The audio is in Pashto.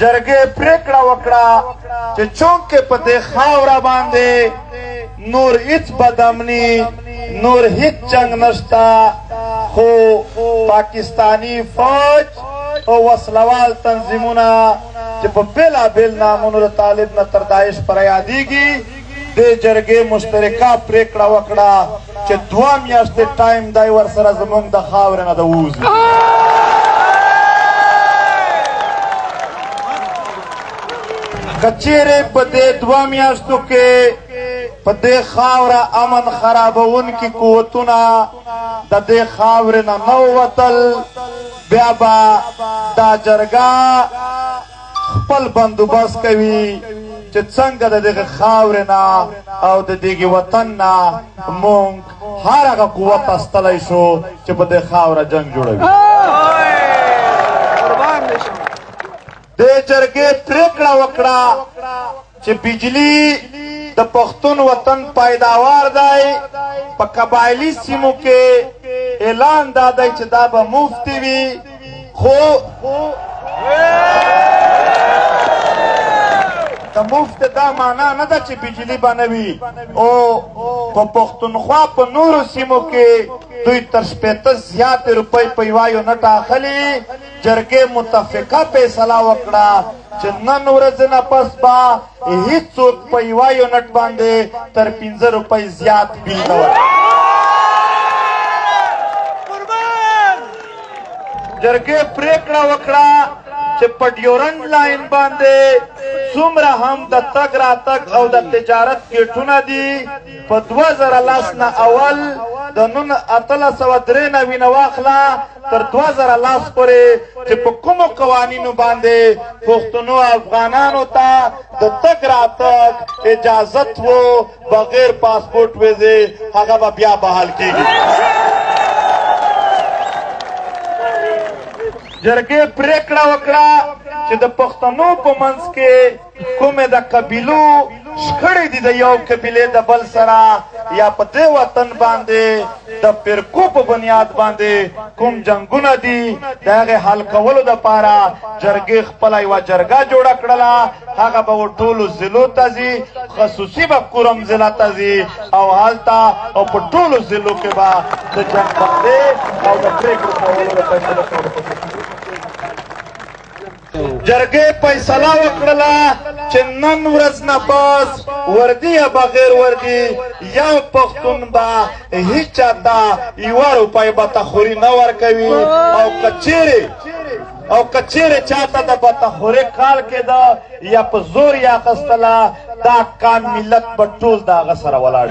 جرګې پریکړه وکړه چې چونکې په دې خاوره باندې نور هیڅ بدامني نور هیڅ جنگ نشتا خو پاکستانی فوج او وسلوال تنظیمونه چې په بېلابېل نامونو د طالب نه تر داعش پر یادېږي دې جرګې مشترکه پریکړه وکړه چې 2 میاشتې ټایم دی ورسره زموږ د خاورې نه د ووځي که چیرې په دې 2 میاشتو کې په دې خاوره امن خرابونکي قوتونه د دې خاورې نه نه ووتل بیا به دا جرګه خپل بندوبست کوي چې څنګه د دغه خاورې نه او د دغه وطن نه مونږ هر هغه قوت استلی شو چې په دې خاوره جنګ جوړوي دې جرګې پریکړه وکړه چې بجلی د پښتون وطن پیداوار دی په قبایلي سیمو کې اعلان دا دی چې دا به مفت وي خو د مفت دا معنا نه ده چې بجلی به نه وي او په پښتونخوا په نورو سیمو کې دوی تر 80 زیاتې روپۍ په یوایو نه ټاخلي جرګې متفقه فیصله وکړه چې نن ورځ نه پس به هیڅوک په یوه یونټ باندې تر 15 روپۍ زیات بیل نه ورکوي جرګې پریکړه وکړه چې په ډیورنډ لاین باندې څومره هم د تګ راتګ او د تجارت ګیټونه دي په 2010 نه اول د 1893 نه واخله تر 2010 پورې چې په کومو قوانینو باندې پښتنو افغانانو ته د تګ راتګ اجازت وو بغیر پاسپورټ ویزې هغه به بیا بحال کیږي جرګې پریکړه وکړه چې د پښتنو په منځ کې کومې د قبیلو شخړې دي د یو قبیلې د بل سره یا په دې وطن باندې د فرقو په بنیاد باندې کوم جنګونه دي د هغې حل کولو دپاره جرګې خپله یوه جرګه جوړه کړله هغه به ټولو ضلعو ته ځي خصوصي به کورم ضلع ته ځي او هلته او په ټولو ضلعو کې به د جنګ بندۍ او د پرېکړو کولو د فیصله کولو جرګې فیصله وکړله چې نن ورځ نه پس وردي یا بغیر وردي یو پښتون به هیڅ چاته 1 روپۍ بتخوري نه ورکوي او که چیرې چاته د بتخوري کال کېده یا په زور یې اخیستله دا کام ملت به ټول د هغه سره ولاړ